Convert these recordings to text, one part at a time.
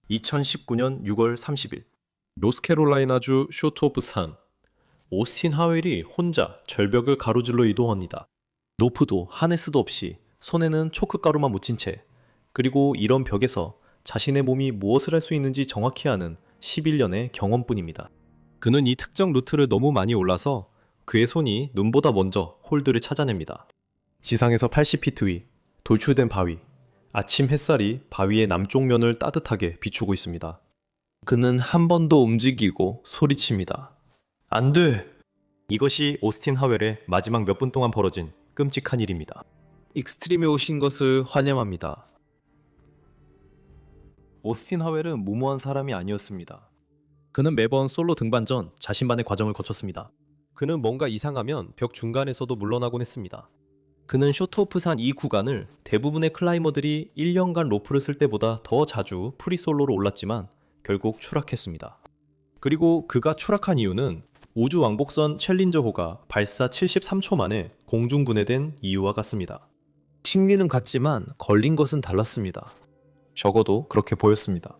2019년 6월 30일 노스캐롤라이나주 쇼트 오브 산. 오스틴 하웰이 혼자 절벽을 가로질러 이동합니다. 로프도 하네스도 없이 손에는 초크가루만 묻힌 채, 그리고 이런 벽에서 자신의 몸이 무엇을 할 수 있는지 정확히 아는 11년의 경험뿐입니다. 그는 이 특정 루트를 너무 많이 올라서 그의 손이 눈보다 먼저 홀드를 찾아냅니다. 지상에서 80피트 위, 돌출된 바위. 아침 햇살이 바위의 남쪽 면을 따뜻하게 비추고 있습니다. 그는 한 번 더 움직이고 소리칩니다. 안 돼! 이것이 오스틴 하웰의 마지막 몇 분 동안 벌어진 끔찍한 일입니다. 익스트림에 오신 것을 환영합니다. 오스틴 하웰은 무모한 사람이 아니었습니다. 그는 매번 솔로 등반 전 자신만의 과정을 거쳤습니다. 그는 뭔가 이상하면 벽 중간에서도 물러나곤 했습니다. 그는 쇼트오프산 이 구간을 대부분의 클라이머들이 1년간 로프를 쓸 때보다 더 자주 프리솔로로 올랐지만 결국 추락했습니다. 그리고 그가 추락한 이유는 우주 왕복선 챌린저호가 발사 73초 만에 공중 분해된 이유와 같습니다. 심리는 같지만 걸린 것은 달랐습니다. 적어도 그렇게 보였습니다.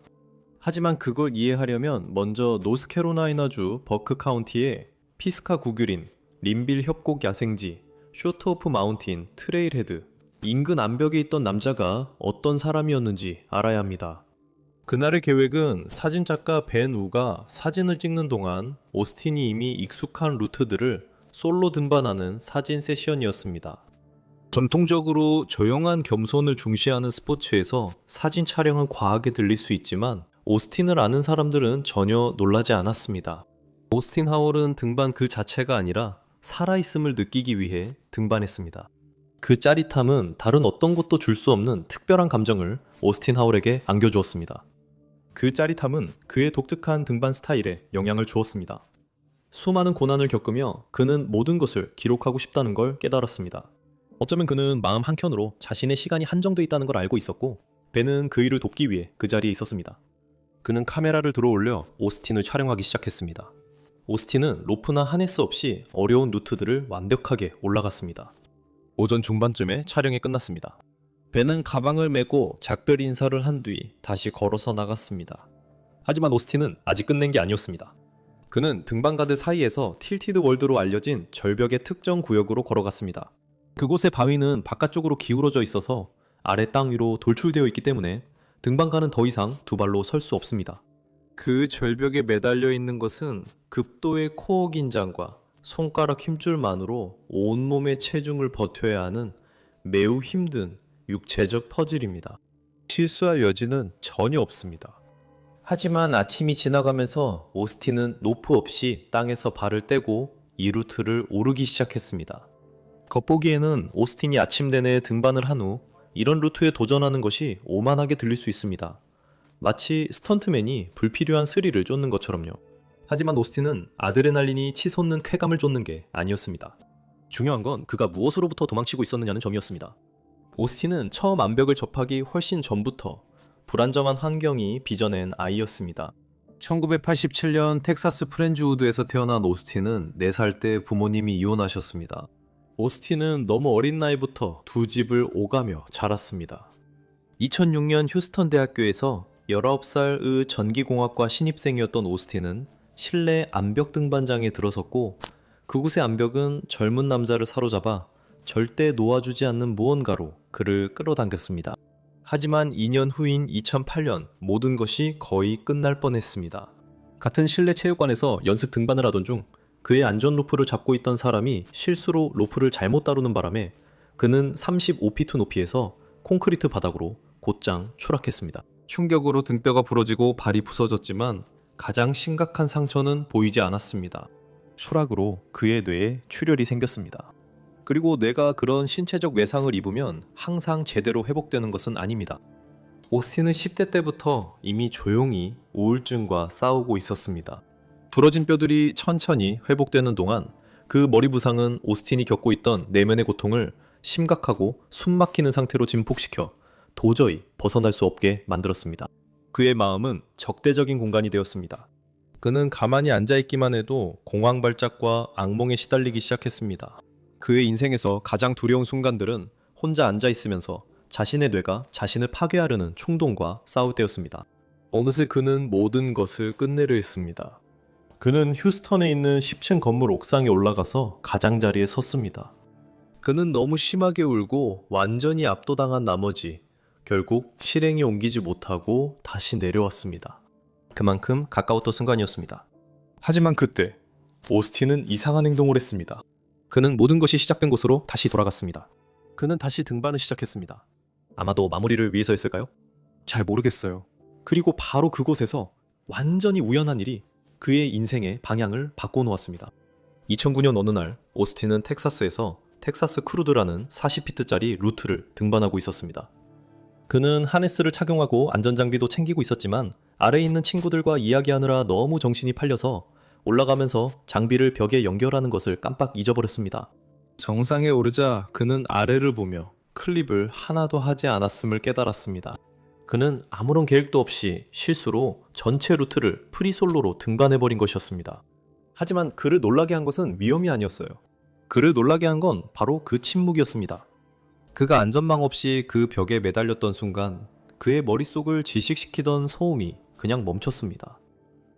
하지만 그걸 이해하려면 먼저 노스캐롤라이나주 버크 카운티의 피스카 구규린, 린빌 협곡 야생지, 쇼트 오프 마운틴, 트레일 헤드, 인근 암벽에 있던 남자가 어떤 사람이었는지 알아야 합니다. 그날의 계획은 사진작가 벤 우가 사진을 찍는 동안 오스틴이 이미 익숙한 루트들을 솔로 등반하는 사진 세션이었습니다. 전통적으로 조용한 겸손을 중시하는 스포츠에서 사진 촬영은 과하게 들릴 수 있지만 오스틴을 아는 사람들은 전혀 놀라지 않았습니다. 오스틴 하월은 등반 그 자체가 아니라 살아있음을 느끼기 위해 등반했습니다. 그 짜릿함은 다른 어떤 것도 줄 수 없는 특별한 감정을 오스틴 하월에게 안겨주었습니다. 그 짜릿함은 그의 독특한 등반 스타일에 영향을 주었습니다. 수많은 고난을 겪으며 그는 모든 것을 기록하고 싶다는 걸 깨달았습니다. 어쩌면 그는 마음 한켠으로 자신의 시간이 한정되어 있다는 걸 알고 있었고, 벤은 그 일을 돕기 위해 그 자리에 있었습니다. 그는 카메라를 들어올려 오스틴을 촬영하기 시작했습니다. 오스틴은 로프나 하네스 없이 어려운 루트들을 완벽하게 올라갔습니다. 오전 중반쯤에 촬영이 끝났습니다. 벤은 가방을 메고 작별 인사를 한 뒤 다시 걸어서 나갔습니다. 하지만 오스틴은 아직 끝낸 게 아니었습니다. 그는 등반가들 사이에서 틸티드 월드로 알려진 절벽의 특정 구역으로 걸어갔습니다. 그곳의 바위는 바깥쪽으로 기울어져 있어서 아래 땅 위로 돌출되어 있기 때문에 등반가는 더 이상 두 발로 설 수 없습니다. 그 절벽에 매달려 있는 것은 극도의 코어 긴장과 손가락 힘줄만으로 온몸의 체중을 버텨야 하는 매우 힘든 육체적 퍼즐입니다. 실수할 여지는 전혀 없습니다. 하지만 아침이 지나가면서 오스틴은 로프 없이 땅에서 발을 떼고 이 루트를 오르기 시작했습니다. 겉보기에는 오스틴이 아침 내내 등반을 한 후 이런 루트에 도전하는 것이 오만하게 들릴 수 있습니다. 마치 스턴트맨이 불필요한 스릴을 쫓는 것처럼요. 하지만 오스틴은 아드레날린이 치솟는 쾌감을 쫓는 게 아니었습니다. 중요한 건 그가 무엇으로부터 도망치고 있었느냐는 점이었습니다. 오스틴은 처음 암벽을 접하기 훨씬 전부터 불안정한 환경이 빚어낸 아이였습니다. 1987년 텍사스 프렌즈우드에서 태어난 오스틴은 4살 때 부모님이 이혼하셨습니다. 오스틴은 너무 어린 나이부터 두 집을 오가며 자랐습니다. 2006년 휴스턴 대학교에서 19살의 전기공학과 신입생이었던 오스틴은 실내 암벽 등반장에 들어섰고, 그곳의 암벽은 젊은 남자를 사로잡아 절대 놓아주지 않는 무언가로 그를 끌어당겼습니다. 하지만 2년 후인 2008년 모든 것이 거의 끝날 뻔했습니다. 같은 실내 체육관에서 연습 등반을 하던 중 그의 안전 로프를 잡고 있던 사람이 실수로 로프를 잘못 다루는 바람에 그는 35피트 높이에서 콘크리트 바닥으로 곧장 추락했습니다. 충격으로 등뼈가 부러지고 발이 부서졌지만 가장 심각한 상처는 보이지 않았습니다. 추락으로 그의 뇌에 출혈이 생겼습니다. 그리고 뇌가 그런 신체적 외상을 입으면 항상 제대로 회복되는 것은 아닙니다. 오스틴은 10대 때부터 이미 조용히 우울증과 싸우고 있었습니다. 부러진 뼈들이 천천히 회복되는 동안 그 머리 부상은 오스틴이 겪고 있던 내면의 고통을 심각하고 숨막히는 상태로 증폭시켜 도저히 벗어날 수 없게 만들었습니다. 그의 마음은 적대적인 공간이 되었습니다. 그는 가만히 앉아있기만 해도 공황발작과 악몽에 시달리기 시작했습니다. 그의 인생에서 가장 두려운 순간들은 혼자 앉아있으면서 자신의 뇌가 자신을 파괴하려는 충동과 싸울 때였습니다. 어느새 그는 모든 것을 끝내려 했습니다. 그는 휴스턴에 있는 10층 건물 옥상에 올라가서 가장자리에 섰습니다. 그는 너무 심하게 울고 완전히 압도당한 나머지 결국 실행에 옮기지 못하고 다시 내려왔습니다. 그만큼 가까웠던 순간이었습니다. 하지만 그때 오스틴은 이상한 행동을 했습니다. 그는 모든 것이 시작된 곳으로 다시 돌아갔습니다. 그는 다시 등반을 시작했습니다. 아마도 마무리를 위해서였을까요? 잘 모르겠어요. 그리고 바로 그곳에서 완전히 우연한 일이 그의 인생의 방향을 바꿔놓았습니다. 2009년 어느 날 오스틴은 텍사스에서 텍사스 크루드라는 40피트짜리 루트를 등반하고 있었습니다. 그는 하네스를 착용하고 안전장비도 챙기고 있었지만 아래에 있는 친구들과 이야기하느라 너무 정신이 팔려서 올라가면서 장비를 벽에 연결하는 것을 깜빡 잊어버렸습니다. 정상에 오르자 그는 아래를 보며 클립을 하나도 하지 않았음을 깨달았습니다. 그는 아무런 계획도 없이 실수로 전체 루트를 프리솔로로 등반해버린 것이었습니다. 하지만 그를 놀라게 한 것은 위험이 아니었어요. 그를 놀라게 한 건 바로 그 침묵이었습니다. 그가 안전망 없이 그 벽에 매달렸던 순간 그의 머릿속을 지식시키던 소음이 그냥 멈췄습니다.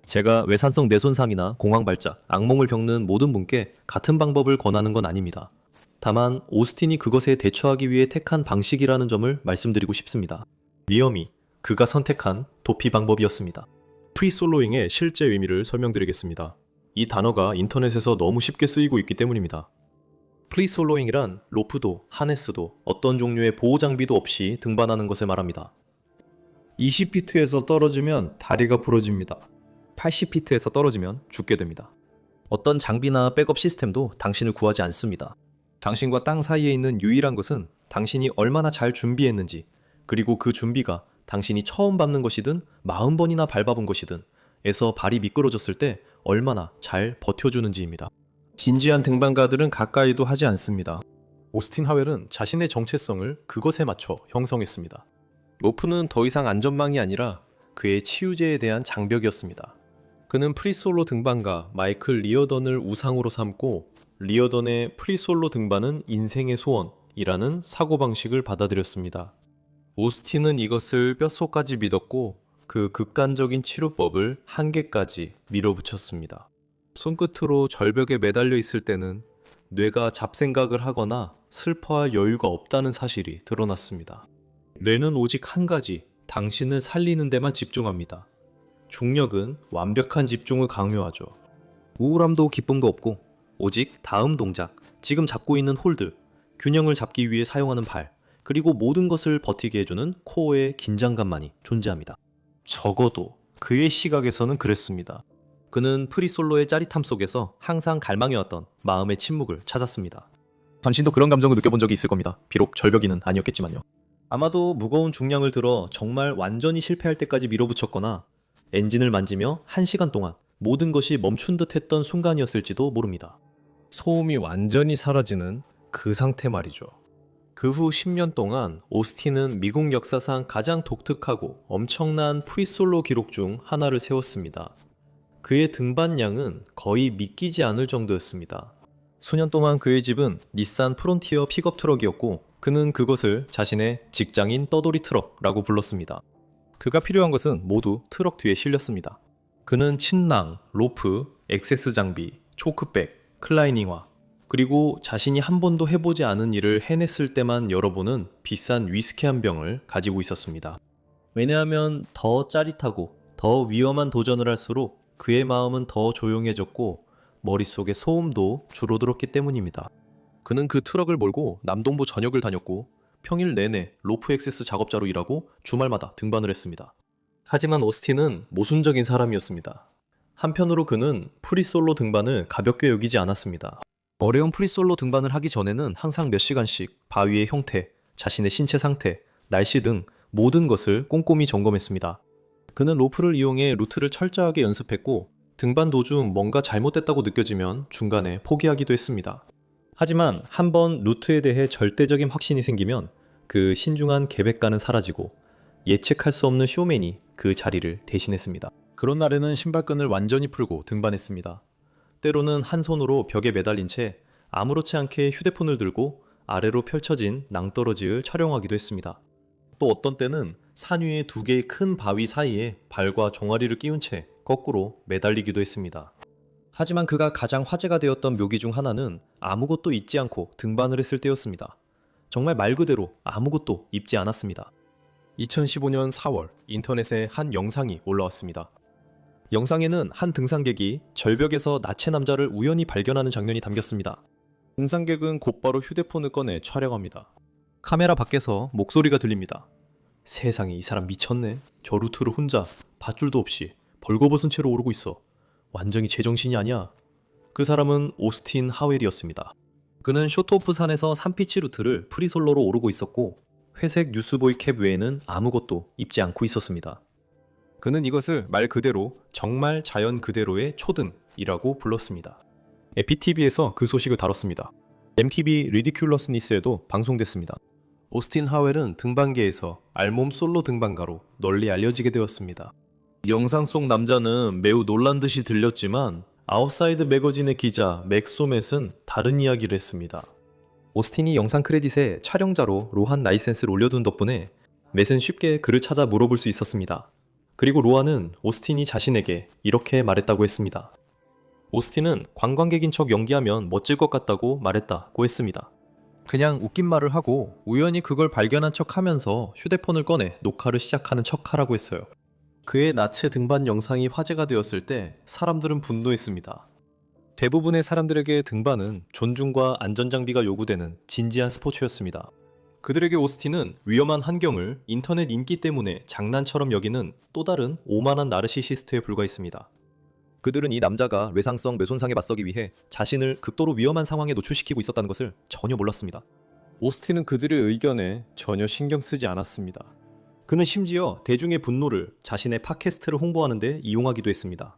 제가 외산성 뇌손상이나 공황 발작, 악몽을 겪는 모든 분께 같은 방법을 권하는 건 아닙니다. 다만 오스틴이 그것에 대처하기 위해 택한 방식이라는 점을 말씀드리고 싶습니다. 위험이 그가 선택한 도피 방법이었습니다. 프리솔로잉의 실제 의미를 설명드리겠습니다. 이 단어가 인터넷에서 너무 쉽게 쓰이고 있기 때문입니다. 프리솔로잉이란 로프도, 하네스도, 어떤 종류의 보호장비도 없이 등반하는 것을 말합니다. 20피트에서 떨어지면 다리가 부러집니다. 80피트에서 떨어지면 죽게 됩니다. 어떤 장비나 백업 시스템도 당신을 구하지 않습니다. 당신과 땅 사이에 있는 유일한 것은 당신이 얼마나 잘 준비했는지, 그리고 그 준비가 당신이 처음 밟는 것이든 40번이나 밟아본 것이든 에서 발이 미끄러졌을 때 얼마나 잘 버텨주는지입니다. 진지한 등반가들은 가까이도 하지 않습니다. 오스틴 하웰은 자신의 정체성을 그것에 맞춰 형성했습니다. 로프는 더 이상 안전망이 아니라 그의 치유제에 대한 장벽이었습니다. 그는 프리솔로 등반가 마이클 리어던을 우상으로 삼고 리어던의 프리솔로 등반은 인생의 소원이라는 사고방식을 받아들였습니다. 오스틴은 이것을 뼛속까지 믿었고 그 극단적인 치료법을 한계까지 밀어붙였습니다. 손끝으로 절벽에 매달려 있을 때는 뇌가 잡생각을 하거나 슬퍼할 여유가 없다는 사실이 드러났습니다. 뇌는 오직 한 가지, 당신을 살리는 데만 집중합니다. 중력은 완벽한 집중을 강요하죠. 우울함도 기쁨도 없고 오직 다음 동작, 지금 잡고 있는 홀드, 균형을 잡기 위해 사용하는 발, 그리고 모든 것을 버티게 해주는 코어의 긴장감만이 존재합니다. 적어도 그의 시각에서는 그랬습니다. 그는 프리솔로의 짜릿함 속에서 항상 갈망해왔던 마음의 침묵을 찾았습니다. 당신도 그런 감정을 느껴본 적이 있을 겁니다. 비록 절벽이는 아니었겠지만요. 아마도 무거운 중량을 들어 정말 완전히 실패할 때까지 밀어붙였거나 엔진을 만지며 1시간 동안 모든 것이 멈춘 듯 했던 순간이었을지도 모릅니다. 소음이 완전히 사라지는 그 상태 말이죠. 그 후 10년 동안 오스틴은 미국 역사상 가장 독특하고 엄청난 프리솔로 기록 중 하나를 세웠습니다. 그의 등반량은 거의 믿기지 않을 정도였습니다. 수년 동안 그의 집은 닛산 프론티어 픽업 트럭이었고 그는 그것을 자신의 직장인 떠돌이 트럭라고 불렀습니다. 그가 필요한 것은 모두 트럭 뒤에 실렸습니다. 그는 침낭, 로프, 액세스 장비, 초크백, 클라이닝화, 그리고 자신이 한 번도 해보지 않은 일을 해냈을 때만 열어보는 비싼 위스키 한 병을 가지고 있었습니다. 왜냐하면 더 짜릿하고 더 위험한 도전을 할수록 그의 마음은 더 조용해졌고 머릿속의 소음도 줄어들었기 때문입니다. 그는 그 트럭을 몰고 남동부 전역을 다녔고 평일 내내 로프 액세스 작업자로 일하고 주말마다 등반을 했습니다. 하지만 오스틴은 모순적인 사람이었습니다. 한편으로 그는 프리솔로 등반을 가볍게 여기지 않았습니다. 어려운 프리솔로 등반을 하기 전에는 항상 몇 시간씩 바위의 형태, 자신의 신체 상태, 날씨 등 모든 것을 꼼꼼히 점검했습니다. 그는 로프를 이용해 루트를 철저하게 연습했고 등반 도중 뭔가 잘못됐다고 느껴지면 중간에 포기하기도 했습니다. 하지만 한번 루트에 대해 절대적인 확신이 생기면 그 신중한 계획과는 사라지고 예측할 수 없는 쇼맨이 그 자리를 대신했습니다. 그런 날에는 신발끈을 완전히 풀고 등반했습니다. 때로는 한 손으로 벽에 매달린 채 아무렇지 않게 휴대폰을 들고 아래로 펼쳐진 낭떠러지를 촬영하기도 했습니다. 또 어떤 때는 산 위의 두 개의 큰 바위 사이에 발과 종아리를 끼운 채 거꾸로 매달리기도 했습니다. 하지만 그가 가장 화제가 되었던 묘기 중 하나는 아무것도 입지 않고 등반을 했을 때였습니다. 정말 말 그대로 아무것도 입지 않았습니다. 2015년 4월 인터넷에 한 영상이 올라왔습니다. 영상에는 한 등산객이 절벽에서 나체 남자를 우연히 발견하는 장면이 담겼습니다. 등산객은 곧바로 휴대폰을 꺼내 촬영합니다. 카메라 밖에서 목소리가 들립니다. 세상에, 이 사람 미쳤네. 저 루트를 혼자 밧줄도 없이 벌거벗은 채로 오르고 있어. 완전히 제정신이 아니야. 그 사람은 오스틴 하웰이었습니다. 그는 쇼트오프 산에서 산피치 루트를 프리솔로로 오르고 있었고 회색 뉴스보이 캡 외에는 아무것도 입지 않고 있었습니다. 그는 이것을 말 그대로 정말 자연 그대로의 초등이라고 불렀습니다. 에피TV에서 그 소식을 다뤘습니다. MTV 리디큘러스니스에도 방송됐습니다. 오스틴 하웰은 등반계에서 알몸 솔로 등반가로 널리 알려지게 되었습니다. 영상 속 남자는 매우 놀란 듯이 들렸지만 아웃사이드 매거진의 기자 맥 소맷은 다른 이야기를 했습니다. 오스틴이 영상 크레딧에 촬영자로 로한 라이센스를 올려둔 덕분에 맷은 쉽게 그를 찾아 물어볼 수 있었습니다. 그리고 로한은 오스틴이 자신에게 이렇게 말했다고 했습니다. 오스틴은 관광객인 척 연기하면 멋질 것 같다고 말했다고 했습니다. 그냥 웃긴 말을 하고 우연히 그걸 발견한 척 하면서 휴대폰을 꺼내 녹화를 시작하는 척 하라고 했어요. 그의 나체 등반 영상이 화제가 되었을 때 사람들은 분노했습니다. 대부분의 사람들에게 등반은 존중과 안전장비가 요구되는 진지한 스포츠였습니다. 그들에게 오스틴은 위험한 환경을 인터넷 인기 때문에 장난처럼 여기는 또 다른 오만한 나르시시스트에 불과했습니다. 그들은 이 남자가 외상성 뇌손상에 맞서기 위해 자신을 극도로 위험한 상황에 노출시키고 있었다는 것을 전혀 몰랐습니다. 오스틴은 그들의 의견에 전혀 신경 쓰지 않았습니다. 그는 심지어 대중의 분노를 자신의 팟캐스트를 홍보하는 데 이용하기도 했습니다.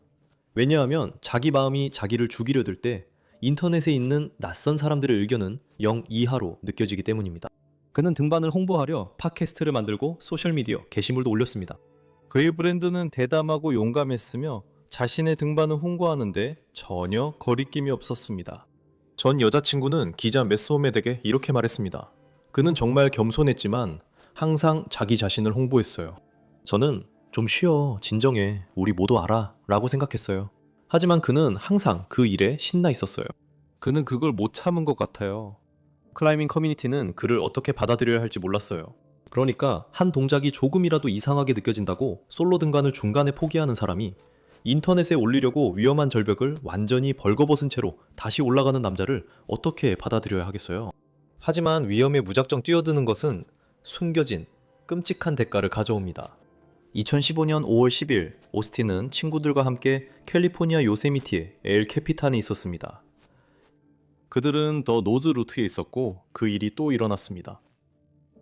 왜냐하면 자기 마음이 자기를 죽이려 들 때 인터넷에 있는 낯선 사람들의 의견은 0 이하로 느껴지기 때문입니다. 그는 등반을 홍보하려 팟캐스트를 만들고 소셜미디어 게시물도 올렸습니다. 그의 브랜드는 대담하고 용감했으며 자신의 등반을 홍보하는데 전혀 거리낌이 없었습니다. 전 여자친구는 기자 매스홈에게 이렇게 말했습니다. 그는 정말 겸손했지만 항상 자기 자신을 홍보했어요. 저는 좀 쉬어, 진정해, 우리 모두 알아 라고 생각했어요. 하지만 그는 항상 그 일에 신나 있었어요. 그는 그걸 못 참은 것 같아요. 클라이밍 커뮤니티는 그를 어떻게 받아들여야 할지 몰랐어요. 그러니까 한 동작이 조금이라도 이상하게 느껴진다고 솔로 등반을 중간에 포기하는 사람이 인터넷에 올리려고 위험한 절벽을 완전히 벌거벗은 채로 다시 올라가는 남자를 어떻게 받아들여야 하겠어요? 하지만 위험에 무작정 뛰어드는 것은 숨겨진 끔찍한 대가를 가져옵니다. 2015년 5월 10일 오스틴은 친구들과 함께 캘리포니아 요세미티의 엘 캐피탄에 있었습니다. 그들은 더 노즈 루트에 있었고 그 일이 또 일어났습니다.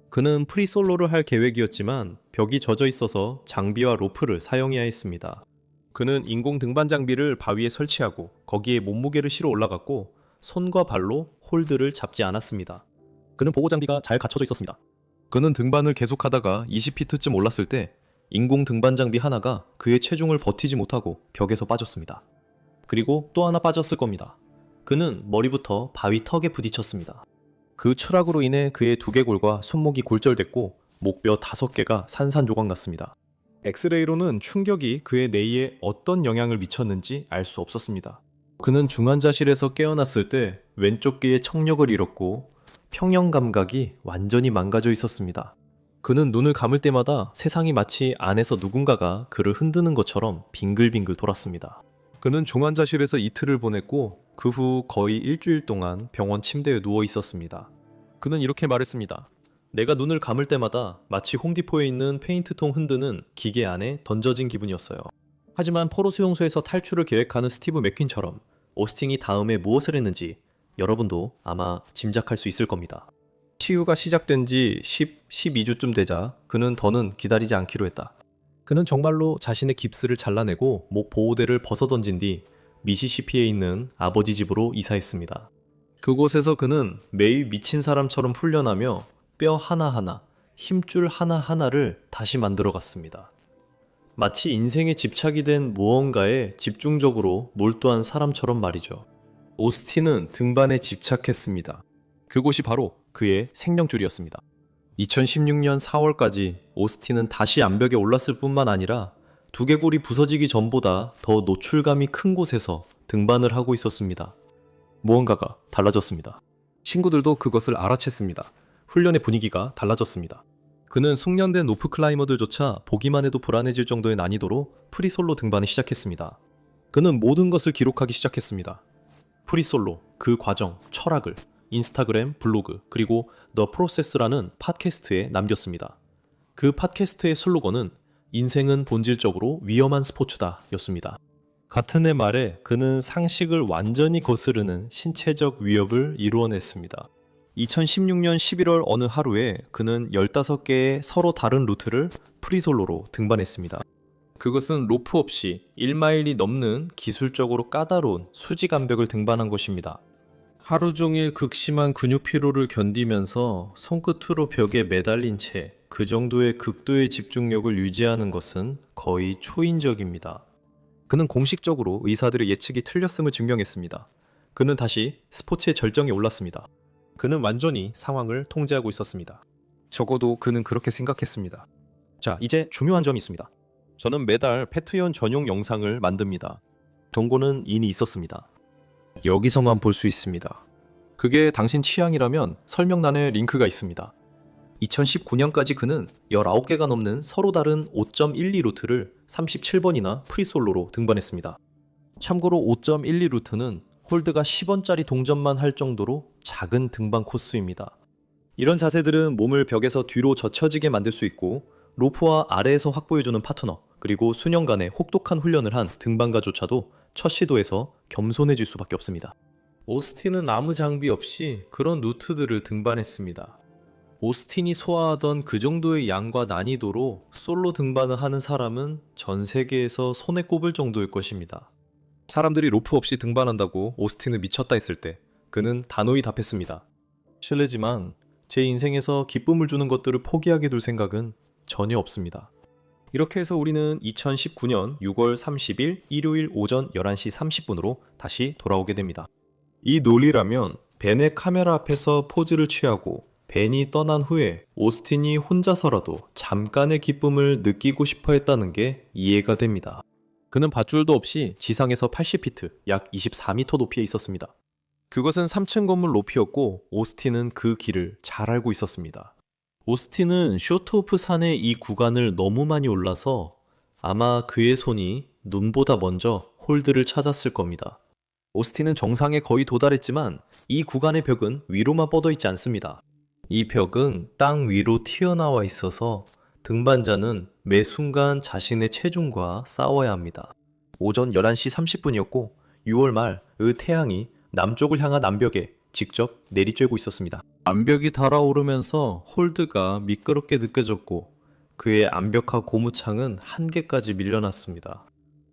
그는 프리솔로를 할 계획이었지만 벽이 젖어 있어서 장비와 로프를 사용해야 했습니다. 그는 인공 등반 장비를 바위에 설치하고 거기에 몸무게를 실어 올라갔고 손과 발로 홀드를 잡지 않았습니다. 그는 보호 장비가 잘 갖춰져 있었습니다. 그는 등반을 계속하다가 20피트쯤 올랐을 때 인공 등반 장비 하나가 그의 체중을 버티지 못하고 벽에서 빠졌습니다. 그리고 또 하나 빠졌을 겁니다. 그는 머리부터 바위 턱에 부딪혔습니다. 그 추락으로 인해 그의 두개골과 손목이 골절됐고 목뼈 5개가 산산조각 났습니다. 엑스레이로는 충격이 그의 뇌에 어떤 영향을 미쳤는지 알 수 없었습니다. 그는 중환자실에서 깨어났을 때 왼쪽 귀에 청력을 잃었고 평형 감각이 완전히 망가져 있었습니다. 그는 눈을 감을 때마다 세상이 마치 안에서 누군가가 그를 흔드는 것처럼 빙글빙글 돌았습니다. 그는 중환자실에서 이틀을 보냈고 그 후 거의 일주일 동안 병원 침대에 누워 있었습니다. 그는 이렇게 말했습니다. 내가 눈을 감을 때마다 마치 홈디포에 있는 페인트통 흔드는 기계 안에 던져진 기분이었어요. 하지만 포로 수용소에서 탈출을 계획하는 스티브 맥퀸처럼 오스틴이 다음에 무엇을 했는지 여러분도 아마 짐작할 수 있을 겁니다. 치유가 시작된 지 12주쯤 되자 그는 더는 기다리지 않기로 했다. 그는 정말로 자신의 깁스를 잘라내고 목 보호대를 벗어던진 뒤 미시시피에 있는 아버지 집으로 이사했습니다. 그곳에서 그는 매일 미친 사람처럼 훈련하며 뼈 하나하나, 힘줄 하나하나를 다시 만들어갔습니다. 마치 인생에 집착이 된 무언가에 집중적으로 몰두한 사람처럼 말이죠. 오스틴은 등반에 집착했습니다. 그곳이 바로 그의 생명줄이었습니다. 2016년 4월까지 오스틴은 다시 암벽에 올랐을 뿐만 아니라 두개골이 부서지기 전보다 더 노출감이 큰 곳에서 등반을 하고 있었습니다. 무언가가 달라졌습니다. 친구들도 그것을 알아챘습니다. 훈련의 분위기가 달라졌습니다. 그는 숙련된 로프 클라이머들조차 보기만 해도 불안해질 정도의 난이도로 프리솔로 등반을 시작했습니다. 그는 모든 것을 기록하기 시작했습니다. 프리솔로, 그 과정, 철학을 인스타그램, 블로그, 그리고 The Process라는 팟캐스트에 남겼습니다. 그 팟캐스트의 슬로건은 인생은 본질적으로 위험한 스포츠다 였습니다. 같은 해 말에 그는 상식을 완전히 거스르는 신체적 위협을 이루어냈습니다. 2016년 11월 어느 하루에 그는 15개의 서로 다른 루트를 프리솔로로 등반했습니다. 그것은 로프 없이 1마일이 넘는 기술적으로 까다로운 수직 암벽을 등반한 것입니다. 하루 종일 극심한 근육 피로를 견디면서 손끝으로 벽에 매달린 채 그 정도의 극도의 집중력을 유지하는 것은 거의 초인적입니다. 그는 공식적으로 의사들의 예측이 틀렸음을 증명했습니다. 그는 다시 스포츠의 절정에 올랐습니다. 그는 완전히 상황을 통제하고 있었습니다. 적어도 그는 그렇게 생각했습니다. 자, 이제 중요한 점이 있습니다. 저는 매달 패트리온 전용 영상을 만듭니다. 경고는 이미 있었습니다. 여기서만 볼 수 있습니다. 그게 당신 취향이라면 설명란에 링크가 있습니다. 2019년까지 그는 19개가 넘는 서로 다른 5.12 루트를 37번이나 프리솔로로 등반했습니다. 참고로 5.12 루트는 홀드가 10원짜리 동전만 할 정도로 작은 등반 코스입니다. 이런 자세들은 몸을 벽에서 뒤로 젖혀지게 만들 수 있고 로프와 아래에서 확보해주는 파트너, 그리고 수년간의 혹독한 훈련을 한 등반가조차도 첫 시도에서 겸손해질 수밖에 없습니다. 오스틴은 아무 장비 없이 그런 루트들을 등반했습니다. 오스틴이 소화하던 그 정도의 양과 난이도로 솔로 등반을 하는 사람은 전 세계에서 손에 꼽을 정도일 것입니다. 사람들이 로프 없이 등반한다고 오스틴은 미쳤다 했을 때 그는 단호히 답했습니다. 실례지만 제 인생에서 기쁨을 주는 것들을 포기하게 둘 생각은 전혀 없습니다. 이렇게 해서 우리는 2019년 6월 30일 일요일 오전 11시 30분으로 다시 돌아오게 됩니다. 이 논리라면 벤의 카메라 앞에서 포즈를 취하고 벤이 떠난 후에 오스틴이 혼자서라도 잠깐의 기쁨을 느끼고 싶어 했다는 게 이해가 됩니다. 그는 밧줄도 없이 지상에서 80피트, 약 24m 높이에 있었습니다. 그것은 3층 건물 높이였고 오스틴은 그 길을 잘 알고 있었습니다. 오스틴은 쇼트호프 산의 이 구간을 너무 많이 올라서 아마 그의 손이 눈보다 먼저 홀드를 찾았을 겁니다. 오스틴은 정상에 거의 도달했지만 이 구간의 벽은 위로만 뻗어 있지 않습니다. 이 벽은 땅 위로 튀어나와 있어서 등반자는 매 순간 자신의 체중과 싸워야 합니다. 오전 11시 30분이었고 6월 말 그 태양이 남쪽을 향한 암벽에 직접 내리쬐고 있었습니다. 암벽이 달아오르면서 홀드가 미끄럽게 느껴졌고 그의 암벽화 고무창은 한계까지 밀려났습니다.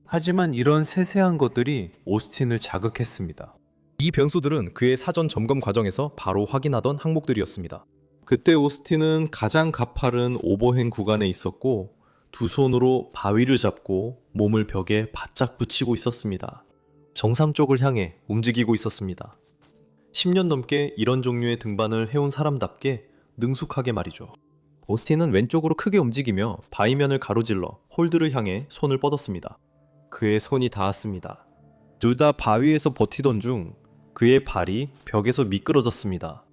하지만 이런 세세한 것들이 오스틴을 자극했습니다. 이 변수들은 그의 사전 점검 과정에서 바로 확인하던 항목들이었습니다. 그때 오스틴은 가장 가파른 오버행 구간에 있었고 두 손으로 바위를 잡고 몸을 벽에 바짝 붙이고 있었습니다. 정상 쪽을 향해 움직이고 있었습니다. 10년 넘게 이런 종류의 등반을 해온 사람답게 능숙하게 말이죠. 오스틴은 왼쪽으로 크게 움직이며 바위면을 가로질러 홀드를 향해 손을 뻗었습니다. 그의 손이 닿았습니다. 둘 다 바위에서 버티던 중 그의 발이 벽에서 미끄러졌습니다.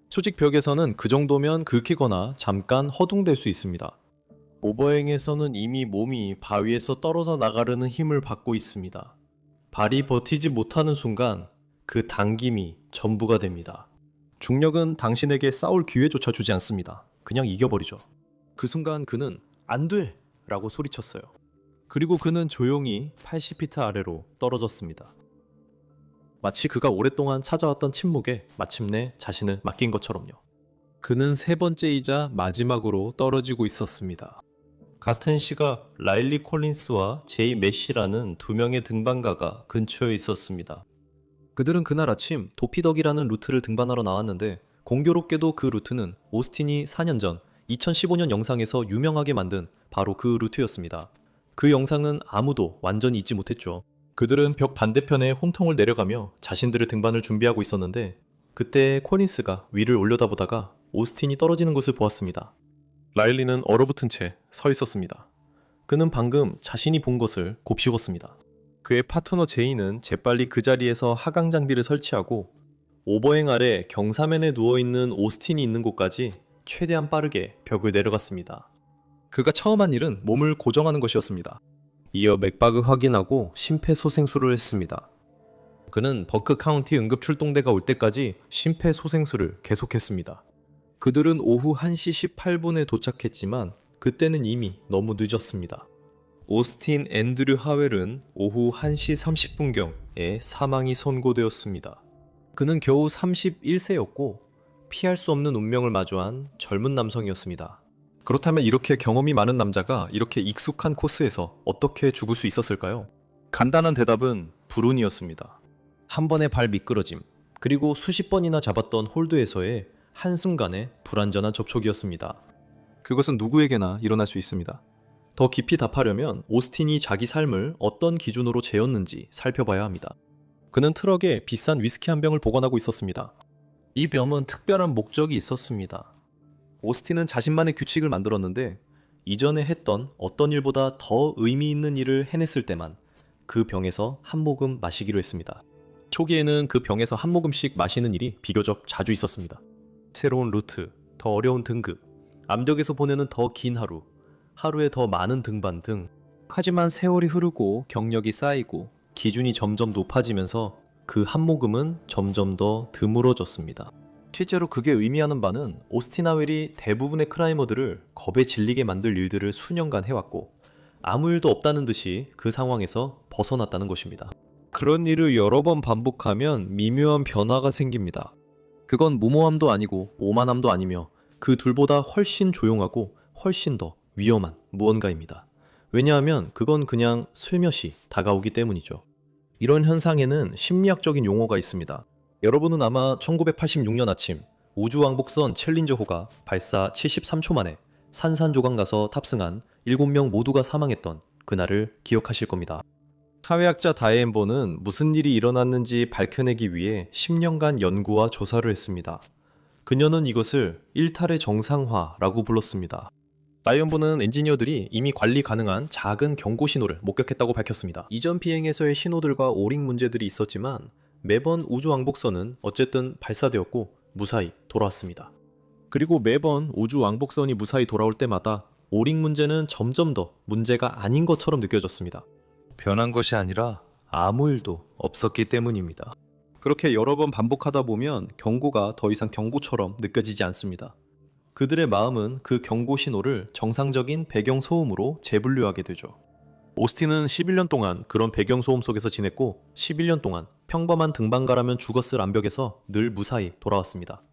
수직 벽에서는 그 정도면 긁히거나 잠깐 허둥댈 수 있습니다. 오버행에서는 이미 몸이 바위에서 떨어져 나가려는 힘을 받고 있습니다. 발이 버티지 못하는 순간 그 당김이 전부가 됩니다. 중력은 당신에게 싸울 기회조차 주지 않습니다. 그냥 이겨버리죠. 그 순간 그는 안 돼! 라고 소리쳤어요. 그리고 그는 조용히 80피트 아래로 떨어졌습니다. 마치 그가 오랫동안 찾아왔던 침묵에 마침내 자신을 맡긴 것처럼요. 그는 세 번째이자 마지막으로 떨어지고 있었습니다. 같은 시각 라일리 콜린스와 제이 메시라는 두 명의 등반가가 근처에 있었습니다. 그들은 그날 아침 도피덕이라는 루트를 등반하러 나왔는데 공교롭게도 그 루트는 오스틴이 4년 전 2015년 영상에서 유명하게 만든 바로 그 루트였습니다. 그 영상은 아무도 완전히 잊지 못했죠. 그들은 벽 반대편에 홈통을 내려가며 자신들의 등반을 준비하고 있었는데 그때 콜린스가 위를 올려다보다가 오스틴이 떨어지는 것을 보았습니다. 라일리는 얼어붙은 채 서 있었습니다. 그는 방금 자신이 본 것을 곱씹었습니다. 그의 파트너 제이는 재빨리 그 자리에서 하강 장비를 설치하고 오버행 아래 경사면에 누워있는 오스틴이 있는 곳까지 최대한 빠르게 벽을 내려갔습니다. 그가 처음 한 일은 몸을 고정하는 것이었습니다. 이어 맥박을 확인하고 심폐소생술을 했습니다. 그는 버크 카운티 응급출동대가 올 때까지 심폐소생술을 계속했습니다. 그들은 오후 1시 18분에 도착했지만 그때는 이미 너무 늦었습니다. 오스틴 앤드류 하웰은 오후 1시 30분경에 사망이 선고되었습니다. 그는 겨우 31세였고 피할 수 없는 운명을 마주한 젊은 남성이었습니다. 그렇다면 이렇게 경험이 많은 남자가 이렇게 익숙한 코스에서 어떻게 죽을 수 있었을까요? 간단한 대답은 불운이었습니다. 한 번의 발 미끄러짐, 그리고 수십 번이나 잡았던 홀드에서의 한순간의 불완전한 접촉이었습니다. 그것은 누구에게나 일어날 수 있습니다. 더 깊이 답하려면 오스틴이 자기 삶을 어떤 기준으로 재었는지 살펴봐야 합니다. 그는 트럭에 비싼 위스키 한 병을 보관하고 있었습니다. 이 병은 특별한 목적이 있었습니다. 오스틴은 자신만의 규칙을 만들었는데 이전에 했던 어떤 일보다 더 의미 있는 일을 해냈을 때만 그 병에서 한 모금 마시기로 했습니다. 초기에는 그 병에서 한 모금씩 마시는 일이 비교적 자주 있었습니다. 새로운 루트, 더 어려운 등급, 암벽에서 보내는 더 긴 하루, 하루에 더 많은 등반 등. 하지만 세월이 흐르고 경력이 쌓이고 기준이 점점 높아지면서 그 한 모금은 점점 더 드물어졌습니다. 실제로 그게 의미하는 바는 오스틴 하웰이 대부분의 클라이머들을 겁에 질리게 만들 일들을 수년간 해왔고 아무 일도 없다는 듯이 그 상황에서 벗어났다는 것입니다. 그런 일을 여러 번 반복하면 미묘한 변화가 생깁니다. 그건 무모함도 아니고 오만함도 아니며 그 둘보다 훨씬 조용하고 훨씬 더 위험한 무언가입니다. 왜냐하면 그건 그냥 슬며시 다가오기 때문이죠. 이런 현상에는 심리학적인 용어가 있습니다. 여러분은 아마 1986년 아침 우주왕복선 챌린저호가 발사 73초 만에 산산조각 나서 탑승한 7명 모두가 사망했던 그날을 기억하실 겁니다. 사회학자 다이앤버는 무슨 일이 일어났는지 밝혀내기 위해 10년간 연구와 조사를 했습니다. 그녀는 이것을 일탈의 정상화라고 불렀습니다. 다이앤버는 엔지니어들이 이미 관리 가능한 작은 경고 신호를 목격했다고 밝혔습니다. 이전 비행에서의 신호들과 오링 문제들이 있었지만 매번 우주왕복선은 어쨌든 발사되었고 무사히 돌아왔습니다. 그리고 매번 우주왕복선이 무사히 돌아올 때마다 오링 문제는 점점 더 문제가 아닌 것처럼 느껴졌습니다. 변한 것이 아니라 아무 일도 없었기 때문입니다. 그렇게 여러 번 반복하다 보면 경고가 더 이상 경고처럼 느껴지지 않습니다. 그들의 마음은 그 경고 신호를 정상적인 배경 소음으로 재분류하게 되죠. 오스틴은 11년 동안 그런 배경 소음 속에서 지냈고 11년 동안 평범한 등반가라면 죽었을 암벽에서 늘 무사히 돌아왔습니다.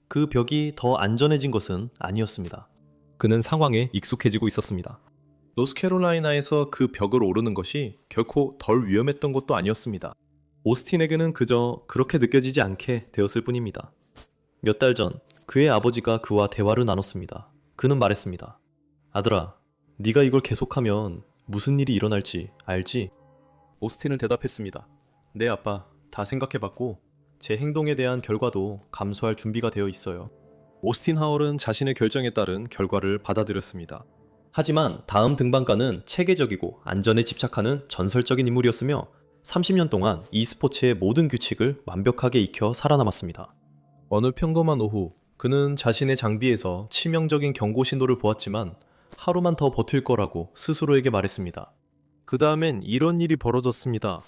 그 벽이 더 안전해진 것은 아니었습니다. 그는 상황에 익숙해지고 있었습니다. 노스캐롤라이나에서 그 벽을 오르는 것이 결코 덜 위험했던 것도 아니었습니다. 오스틴에게는 그저 그렇게 느껴지지 않게 되었을 뿐입니다. 몇 달 전 그의 아버지가 그와 대화를 나눴습니다. 그는 말했습니다. 아들아, 네가 이걸 계속하면 무슨 일이 일어날지 알지? 오스틴은 대답했습니다. 네 아빠, 다 생각해봤고 제 행동에 대한 결과도 감수할 준비가 되어 있어요. 오스틴 하월은 자신의 결정에 따른 결과를 받아들였습니다. 하지만 다음 등반가는 체계적이고 안전에 집착하는 전설적인 인물이었으며 30년 동안 이 스포츠의 모든 규칙을 완벽하게 익혀 살아남았습니다. 어느 평범한 오후, 그는 자신의 장비에서 치명적인 경고 신호를 보았지만 하루만 더 버틸 거라고 스스로에게 말했습니다. 그 다음엔 이런 일이 벌어졌습니다.